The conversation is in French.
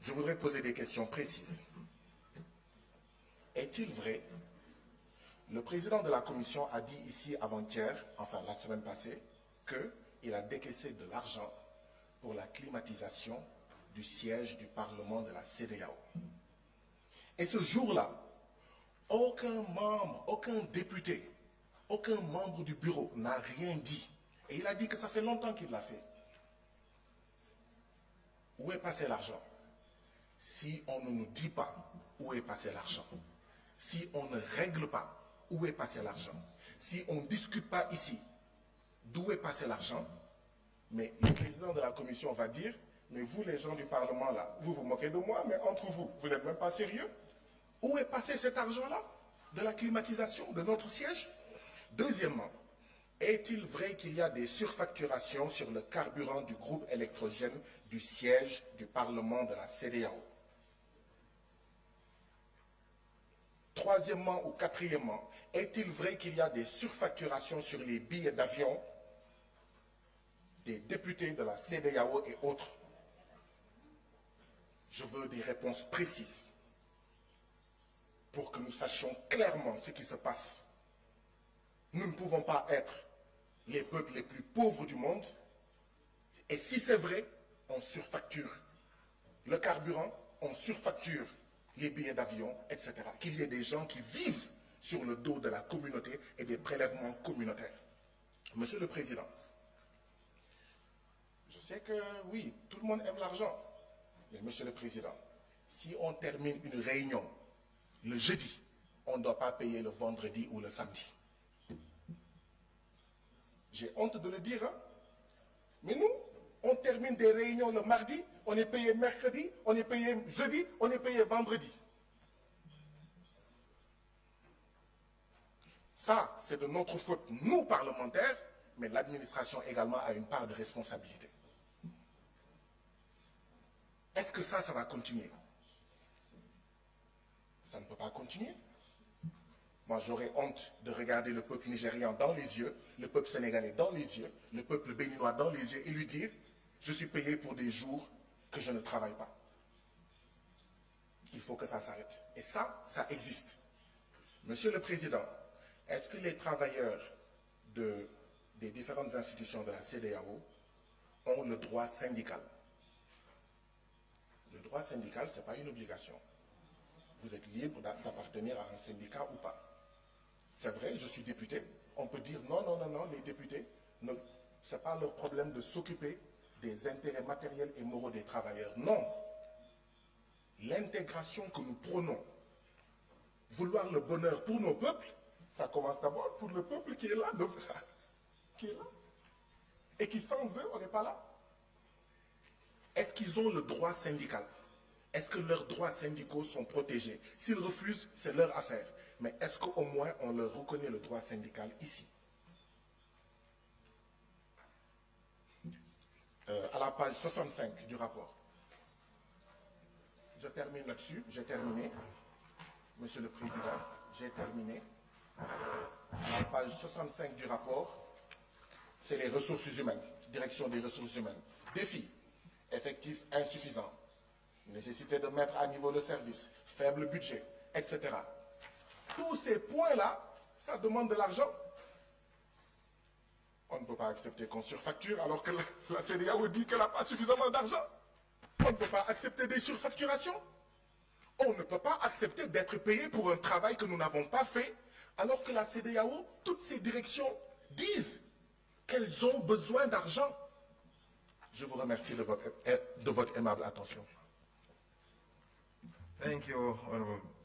Je voudrais poser des questions précises. Est-il vrai, le président de la commission a dit ici avant-hier, enfin la semaine passée, qu'il a décaissé de l'argent pour la climatisation du siège du Parlement de la CEDEAO. Et ce jour-là, aucun membre, aucun député, aucun membre du bureau n'a rien dit. Et il a dit que ça fait longtemps qu'il l'a fait. Où est passé l'argent? Si on ne nous dit pas où est passé l'argent, si on ne règle pas où est passé l'argent, si on ne discute pas ici d'où est passé l'argent, mais le président de la commission va dire, mais vous les gens du Parlement là, vous vous moquez de moi, mais entre vous, vous n'êtes même pas sérieux. Où est passé cet argent-là de la climatisation de notre siège? Deuxièmement, est-il vrai qu'il y a des surfacturations sur le carburant du groupe électrogène du siège du Parlement de la CEDEAO? Troisièmement ou quatrièmement, est-il vrai qu'il y a des surfacturations sur les billets d'avion des députés de la CEDEAO et autres? Je veux des réponses précises pour que nous sachions clairement ce qui se passe. Nous ne pouvons pas être les peuples les plus pauvres du monde. Et si c'est vrai, on surfacture le carburant, on surfacture les billets d'avion, etc. Qu'il y ait des gens qui vivent sur le dos de la communauté et des prélèvements communautaires. Monsieur le Président, je sais que oui, tout le monde aime l'argent. Mais Monsieur le Président, si on termine une réunion le jeudi, on ne doit pas payer le vendredi ou le samedi. J'ai honte de le dire, hein? Mais nous, on termine des réunions le mardi, on est payé mercredi, on est payé jeudi, on est payé vendredi. Ça, c'est de notre faute, nous parlementaires, mais l'administration également a une part de responsabilité. Est-ce que ça va continuer? Ça ne peut pas continuer. Moi, j'aurais honte de regarder le peuple nigérian dans les yeux, le peuple sénégalais dans les yeux, le peuple béninois dans les yeux et lui dire « Je suis payé pour des jours que je ne travaille pas. » Il faut que ça s'arrête. Et ça existe. Monsieur le Président, est-ce que les travailleurs des différentes institutions de la CEDEAO ont le droit syndical? Le droit syndical, ce n'est pas une obligation. Vous êtes libre d'appartenir à un syndicat ou pas. C'est vrai, je suis député. On peut dire non, non, non, non, les députés, ce n'est pas leur problème de s'occuper des intérêts matériels et moraux des travailleurs. Non. L'intégration que nous prônons, vouloir le bonheur pour nos peuples, ça commence d'abord pour le peuple qui est là, qui est là. Et qui sans eux, on n'est pas là. Est-ce qu'ils ont le droit syndical? Est-ce que leurs droits syndicaux sont protégés? S'ils refusent, c'est leur affaire. Mais est-ce qu'au moins on leur reconnaît le droit syndical ici? À la page 65 du rapport. Je termine là-dessus, j'ai terminé. Monsieur le Président, j'ai terminé. À la page 65 du rapport, c'est les ressources humaines, direction des ressources humaines. Défi, effectif insuffisant. Nécessité de mettre à niveau le service, faible budget, etc. Tous ces points-là, ça demande de l'argent. On ne peut pas accepter qu'on surfacture alors que la CEDEAO dit qu'elle n'a pas suffisamment d'argent. On ne peut pas accepter des surfacturations. On ne peut pas accepter d'être payé pour un travail que nous n'avons pas fait alors que la CEDEAO, toutes ces directions disent qu'elles ont besoin d'argent. Je vous remercie de votre aimable attention. Thank you, Honorable